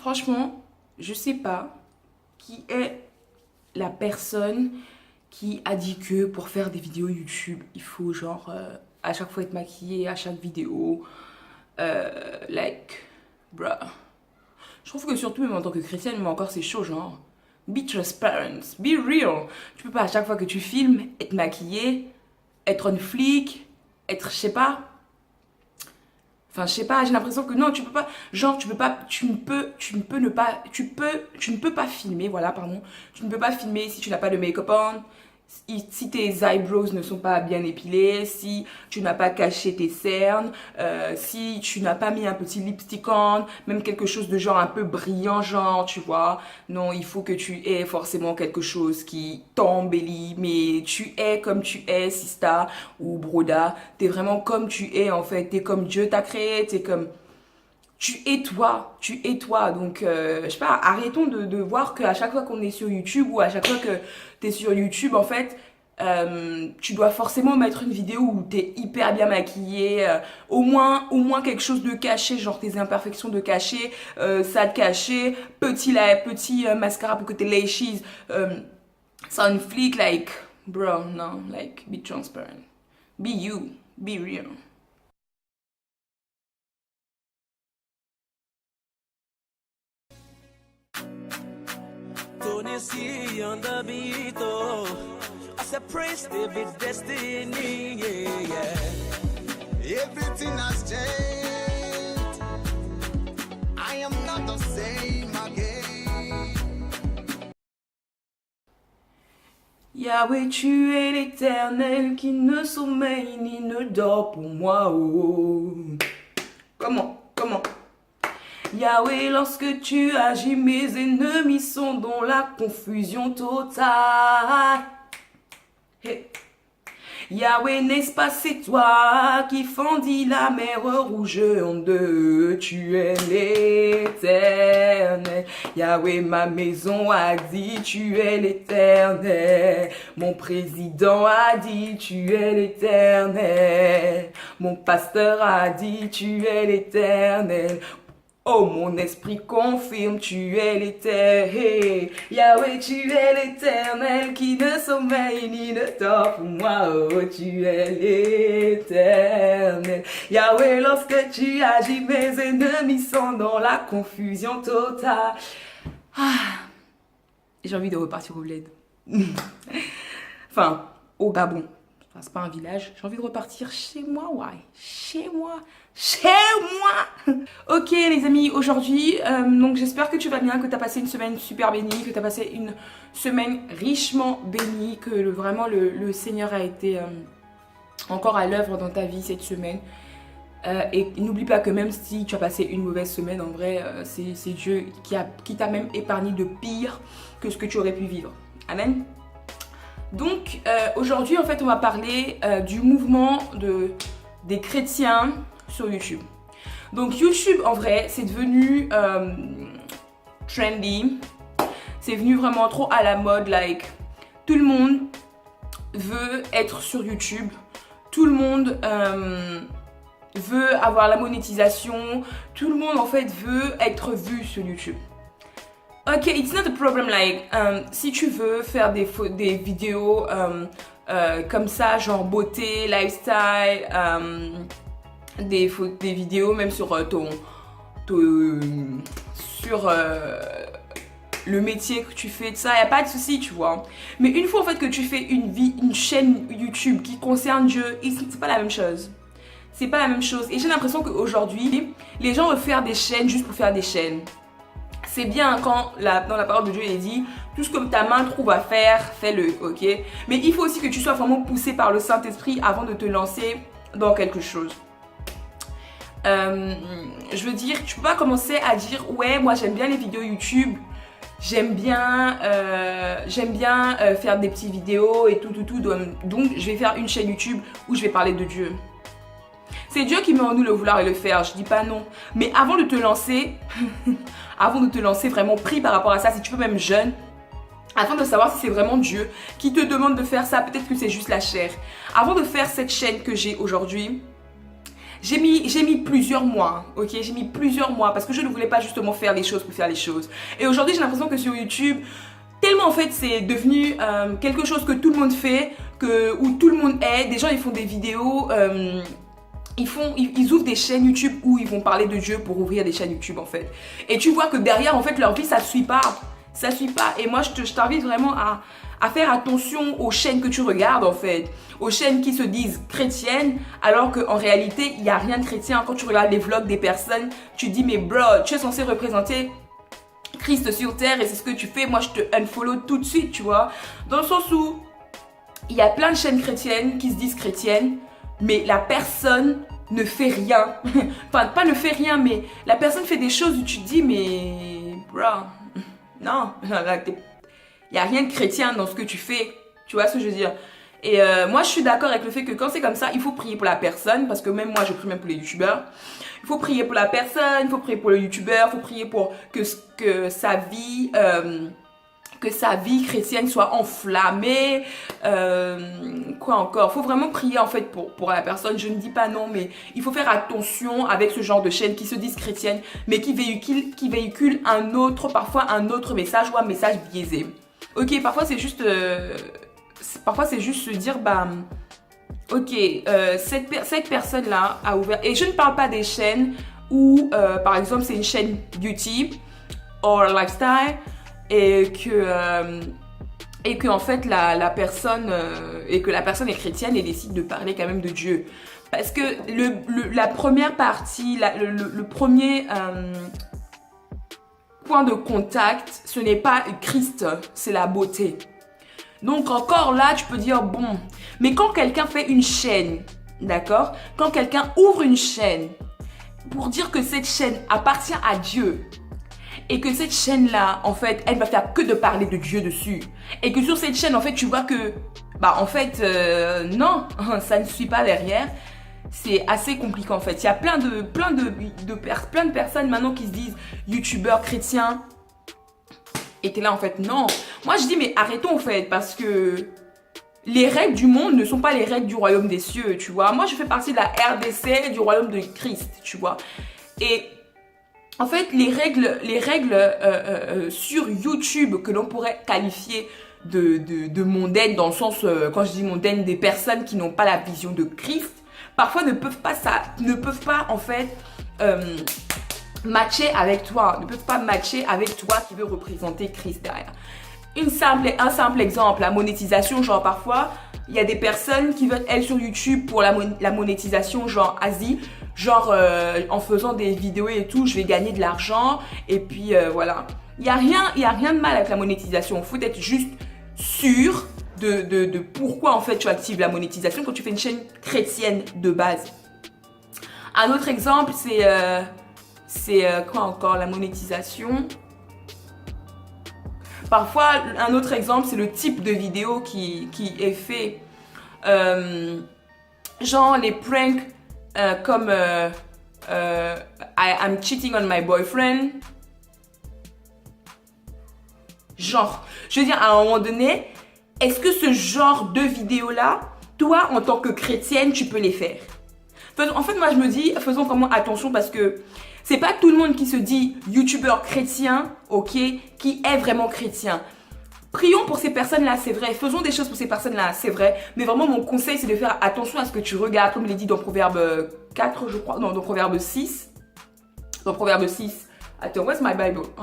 Franchement, je sais pas qui est la personne qui a dit que pour faire des vidéos YouTube, il faut genre à chaque fois être maquillée, à chaque vidéo. Like, bruh. Je trouve que surtout même en tant que chrétienne, mais encore c'est chaud genre. Be transparent, be real. Tu peux pas à chaque fois que tu filmes être maquillée, être une flic, être je sais pas. Enfin, je sais pas, j'ai l'impression que non, tu peux pas, genre, tu peux pas, tu ne peux ne pas, tu ne peux pas filmer, voilà, pardon. Tu ne peux pas filmer si tu n'as pas de make-up on, si tes eyebrows ne sont pas bien épilés, si tu n'as pas caché tes cernes, si tu n'as pas mis un petit lipstick on, même quelque chose de genre un peu brillant, genre, tu vois. Non, il faut que tu aies forcément quelque chose qui t'embellit, mais tu es comme tu es, sista ou broda. T'es vraiment comme tu es, en fait. T'es comme Dieu t'a créé, t'es comme tu es toi. Donc, je sais pas, arrêtons de voir qu'à chaque fois qu'on est sur YouTube ou à chaque fois que t'es sur YouTube, en fait, tu dois forcément mettre une vidéo où t'es hyper bien maquillée, au moins quelque chose de caché, genre tes imperfections de caché, ça de caché, petit mascara pour que tes lashes sound flick, like, bro, no, like, be transparent, be you, be real. Tony C on the beat, oh. I said, praise David destiny, yeah, yeah. Everything has changed. I am not the same again. Yahweh, tu es l'éternel qui ne sommeille ni ne dort pour moi, oh. Comment? Yahweh, lorsque tu agis, mes ennemis sont dans la confusion totale. Hey. Yahweh, n'est-ce pas c'est toi qui fendis la mer rouge en deux? Tu es l'éternel. Yahweh, ma maison a dit tu es l'éternel. Mon président a dit tu es l'éternel. Mon pasteur a dit tu es l'éternel. Oh, mon esprit confirme, tu es l'éternel. Yahweh, tu es l'éternel qui ne sommeille ni ne dort pour moi. Oh, tu es l'éternel. Yahweh, lorsque tu agis, mes ennemis sont dans la confusion totale. Ah, j'ai envie de repartir au bled. Enfin, au Gabon. Enfin, c'est pas un village. J'ai envie de repartir chez moi, ouais. Chez moi. Ok les amis, aujourd'hui, donc j'espère que tu vas bien, que tu as passé une semaine super bénie, que tu as passé une semaine richement bénie, que vraiment le Seigneur a été encore à l'œuvre dans ta vie cette semaine. Et n'oublie pas que même si tu as passé une mauvaise semaine, en vrai, c'est Dieu qui t'a même épargné de pire que ce que tu aurais pu vivre. Amen. Donc aujourd'hui, en fait, on va parler du mouvement des chrétiens sur YouTube. Donc YouTube, en vrai, c'est devenu trendy. C'est venu vraiment trop à la mode. Like, tout le monde veut être sur YouTube. Tout le monde veut avoir la monétisation. Tout le monde, en fait, veut être vu sur YouTube. Ok, it's not a problem. Like, si tu veux faire des vidéos comme ça, genre beauté, lifestyle, des vidéos même sur sur le métier que tu fais, de ça, y a pas de souci, tu vois. Mais une fois en fait que tu fais une chaîne YouTube qui concerne Dieu, c'est pas la même chose. C'est pas la même chose. Et j'ai l'impression qu'aujourd'hui, les gens veulent faire des chaînes juste pour faire des chaînes. C'est bien quand dans la parole de Dieu il est dit tout ce que ta main trouve à faire, fais-le, ok. Mais il faut aussi que tu sois vraiment poussé par le Saint-Esprit avant de te lancer dans quelque chose. Je veux dire, tu peux pas commencer à dire ouais, moi j'aime bien les vidéos YouTube, j'aime bien faire des petites vidéos et tout, donc je vais faire une chaîne YouTube où je vais parler de Dieu. C'est Dieu qui met en nous le vouloir et le faire, je dis pas non. Mais avant de te lancer, vraiment pris par rapport à ça, si tu peux même jeune, afin de savoir si c'est vraiment Dieu qui te demande de faire ça, peut-être que c'est juste la chair. Avant de faire cette chaîne que j'ai aujourd'hui, J'ai mis plusieurs mois, ok? J'ai mis plusieurs mois parce que je ne voulais pas justement faire les choses pour faire les choses. Et aujourd'hui, j'ai l'impression que sur YouTube, tellement en fait c'est devenu quelque chose que tout le monde fait, où tout le monde est. Des gens ils font des vidéos, ils ouvrent des chaînes YouTube où ils vont parler de Dieu pour ouvrir des chaînes YouTube en fait. Et tu vois que derrière en fait leur vie ça suit pas. Ça suit pas. Et moi je t'invite vraiment à faire attention aux chaînes que tu regardes en fait. Aux chaînes qui se disent chrétiennes alors qu'en réalité il n'y a rien de chrétien. Quand tu regardes les vlogs des personnes, tu te dis mais bro, tu es censé représenter Christ sur terre et c'est ce que tu fais. Moi je te unfollow tout de suite, tu vois. Dans le sens où il y a plein de chaînes chrétiennes qui se disent chrétiennes, mais la personne ne fait rien. Enfin, pas ne fait rien, mais la personne fait des choses où tu te dis, mais bro, non, il n'y a rien de chrétien dans ce que tu fais. Tu vois ce que je veux dire? Et moi, je suis d'accord avec le fait que quand c'est comme ça, il faut prier pour la personne, parce que même moi, je prie même pour les youtubeurs. Il faut prier pour la personne, il faut prier pour le youtubeur, il faut prier pour que sa vie chrétienne soit enflammée. Quoi encore? Il faut vraiment prier en fait pour la personne. Je ne dis pas non, mais il faut faire attention avec ce genre de chaînes qui se disent chrétiennes, mais qui véhiculent parfois un autre message ou un message biaisé. Ok, parfois c'est juste se dire, bah, ok, cette personne-là a ouvert, et je ne parle pas des chaînes où, par exemple, c'est une chaîne beauty or lifestyle, et que en fait la personne est chrétienne et décide de parler quand même de Dieu. Parce que la première partie, le premier point de contact, ce n'est pas Christ, c'est la beauté. Donc encore là, tu peux dire bon, mais quand quelqu'un fait une chaîne, d'accord? Quand quelqu'un ouvre une chaîne pour dire que cette chaîne appartient à Dieu, et que cette chaîne-là, en fait, elle va faire que de parler de Dieu dessus. Et que sur cette chaîne, en fait, tu vois que, bah, en fait, non, ça ne suit pas derrière. C'est assez compliqué, en fait. Il y a plein de personnes maintenant qui se disent youtubeurs chrétiens. Et t'es là, en fait, non. Moi, je dis, mais arrêtons, en fait, parce que les règles du monde ne sont pas les règles du royaume des cieux, tu vois. Moi, je fais partie de la RDC, du royaume de Christ, tu vois. Et en fait, les règles sur YouTube que l'on pourrait qualifier de mondaines, dans le sens, quand je dis mondaines, des personnes qui n'ont pas la vision de Christ, parfois ne peuvent pas en fait matcher avec toi, ne peuvent pas matcher avec toi qui veut représenter Christ derrière. Un simple exemple, la monétisation, genre parfois, il y a des personnes qui veulent être sur YouTube pour la monétisation, genre Asie, genre en faisant des vidéos et tout, je vais gagner de l'argent et puis voilà. Il y a rien de mal avec la monétisation. Il faut être juste sûr de pourquoi en fait tu actives la monétisation quand tu fais une chaîne chrétienne de base. Un autre exemple, c'est quoi encore, la monétisation. Parfois, un autre exemple, c'est le type de vidéo qui est fait. Genre les pranks comme I'm cheating on my boyfriend. Genre, je veux dire, à un moment donné, est-ce que ce genre de vidéo-là, toi, en tant que chrétienne, tu peux les faire? En fait, moi, je me dis, faisons vraiment attention parce que c'est pas tout le monde qui se dit youtubeur chrétien, ok, qui est vraiment chrétien. Prions pour ces personnes-là, c'est vrai. Faisons des choses pour ces personnes-là, c'est vrai. Mais vraiment, mon conseil, c'est de faire attention à ce que tu regardes, comme il est dit dans Proverbe 4, je crois. Non, dans Proverbe 6. Dans Proverbe 6. Attends, where's my Bible? Oh,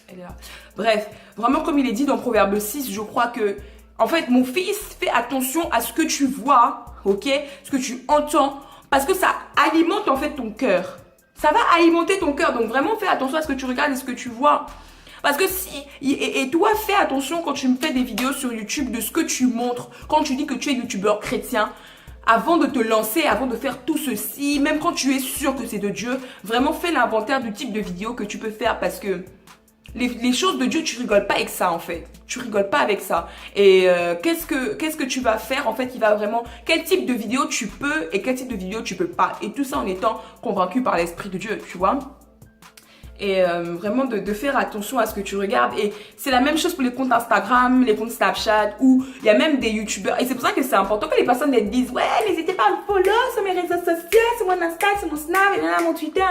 elle est là. Bref, vraiment, comme il est dit dans Proverbe 6, je crois que, en fait, mon fils, fais attention à ce que tu vois, ok? Ce que tu entends. Parce que ça alimente, en fait, ton cœur. Ça va alimenter ton cœur. Donc, vraiment, fais attention à ce que tu regardes et ce que tu vois. Parce que et toi, fais attention quand tu me fais des vidéos sur YouTube de ce que tu montres. Quand tu dis que tu es youtubeur chrétien, avant de te lancer, avant de faire tout ceci, même quand tu es sûr que c'est de Dieu, vraiment fais l'inventaire du type de vidéo que tu peux faire parce que les choses de Dieu, tu rigoles pas avec ça en fait. Tu rigoles pas avec ça. Et qu'est-ce que tu vas faire en fait? Il va vraiment, quel type de vidéo tu peux et quel type de vidéo tu peux pas. Et tout ça en étant convaincu par l'Esprit de Dieu, tu vois. Et vraiment de faire attention à ce que tu regardes. Et c'est la même chose pour les comptes Instagram, les comptes Snapchat, où il y a même des youtubeurs. Et c'est pour ça que c'est important que les personnes elles disent ouais, n'hésitez pas à me follow sur mes réseaux sociaux, sur mon Insta, sur mon Snap, et mon Twitter.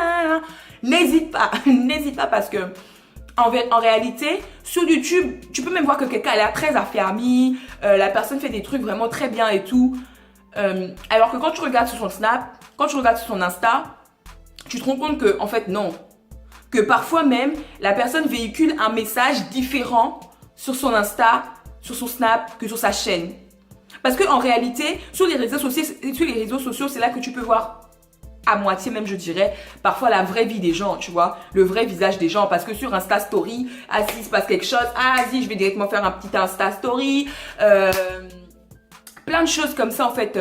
N'hésite pas, n'hésite pas parce que en réalité, sur YouTube, tu peux même voir que quelqu'un est très affermi, la personne fait des trucs vraiment très bien et tout. Alors que quand tu regardes sur son Snap, quand tu regardes sur son Insta, tu te rends compte que en fait non. Que parfois même, la personne véhicule un message différent sur son Insta, sur son Snap, que sur sa chaîne. Parce qu'en réalité, sur les réseaux sociaux, c'est là que tu peux voir à moitié même, je dirais, parfois la vraie vie des gens, tu vois, le vrai visage des gens. Parce que sur Insta Story, s'il se passe quelque chose, vas-y, je vais directement faire un petit Insta Story. Plein de choses comme ça, en fait.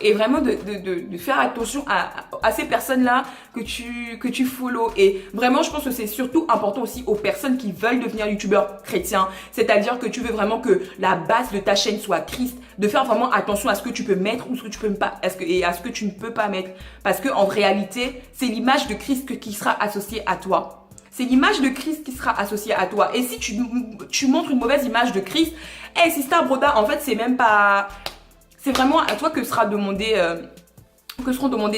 Et vraiment de faire attention à ces personnes-là que tu follow. Et vraiment, je pense que c'est surtout important aussi aux personnes qui veulent devenir youtubeurs chrétiens. C'est-à-dire que tu veux vraiment que la base de ta chaîne soit Christ. De faire vraiment attention à ce que tu peux mettre ou ce que tu peux pas, et à ce que tu ne peux pas mettre. Parce que en réalité, c'est l'image de Christ qui sera associée à toi. C'est l'image de Christ qui sera associée à toi. Et si tu montres une mauvaise image de Christ, sister broda, en fait, c'est même pas... C'est vraiment à toi que seront demandés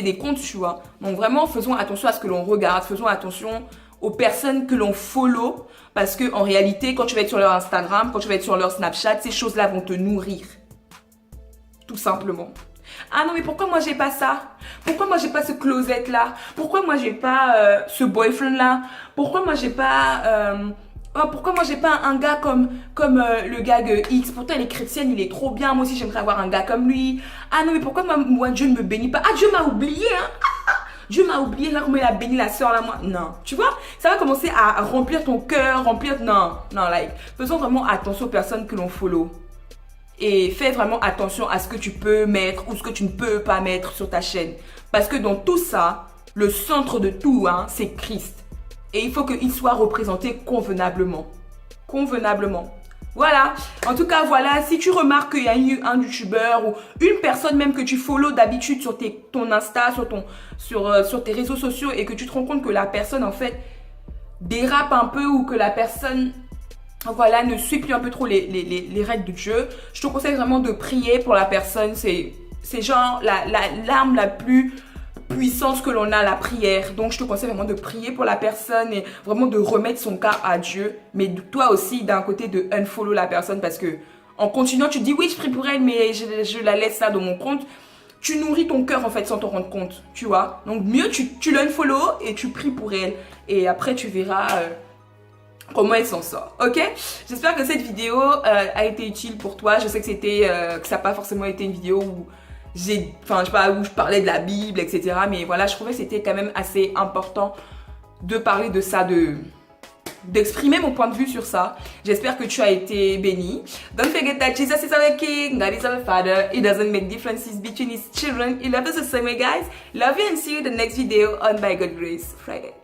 des comptes, tu vois. Donc vraiment, faisons attention à ce que l'on regarde, faisons attention aux personnes que l'on follow, parce que en réalité, quand tu vas être sur leur Instagram, quand tu vas être sur leur Snapchat, ces choses-là vont te nourrir. Tout simplement. Ah non, mais pourquoi moi j'ai pas ça? Pourquoi moi j'ai pas ce closet là? Pourquoi moi j'ai pas ce boyfriend là? Pourquoi moi j'ai pas... pourquoi moi j'ai pas un gars comme le gars X? Pourtant elle est chrétienne, il est trop bien. Moi aussi j'aimerais avoir un gars comme lui. Ah non mais pourquoi moi Dieu ne me bénit pas? Ah Dieu m'a oublié hein. Dieu m'a oublié là, comment il a béni la soeur là moi. Non, tu vois, ça va commencer à remplir ton cœur, non, like, faisons vraiment attention aux personnes que l'on follow. Et fais vraiment attention à ce que tu peux mettre ou ce que tu ne peux pas mettre sur ta chaîne. Parce que dans tout ça, le centre de tout, hein, c'est Christ. Et il faut qu'il soit représenté convenablement. Convenablement. Voilà. En tout cas, voilà. Si tu remarques qu'il y a un youtubeur ou une personne même que tu follow d'habitude sur ton Insta, sur tes réseaux sociaux et que tu te rends compte que la personne, en fait, dérape un peu ou que la personne, voilà, ne suit plus un peu trop les règles de Dieu, je te conseille vraiment de prier pour la personne. C'est genre l'arme la plus puissance que l'on a, la prière. Donc je te conseille vraiment de prier pour la personne et vraiment de remettre son cas à Dieu. Mais toi aussi d'un côté de unfollow la personne, parce que en continuant tu te dis oui je prie pour elle mais je la laisse là dans mon compte. Tu nourris ton cœur en fait sans t'en rendre compte, tu vois. Donc mieux tu l'unfollow et tu pries pour elle. Et après tu verras comment elle s'en sort, ok? J'espère que cette vidéo a été utile pour toi. Je sais que ça n'a pas forcément été une vidéo où où je parlais de la Bible, etc. Mais voilà, je trouvais que c'était quand même assez important de parler de ça, d'exprimer mon point de vue sur ça. J'espère que tu as été béni. Don't forget that Jesus is our King, God is our Father. It doesn't make differences between his children. He loves us the same way, guys. Love you and see you in the next video on By God's Grace Friday.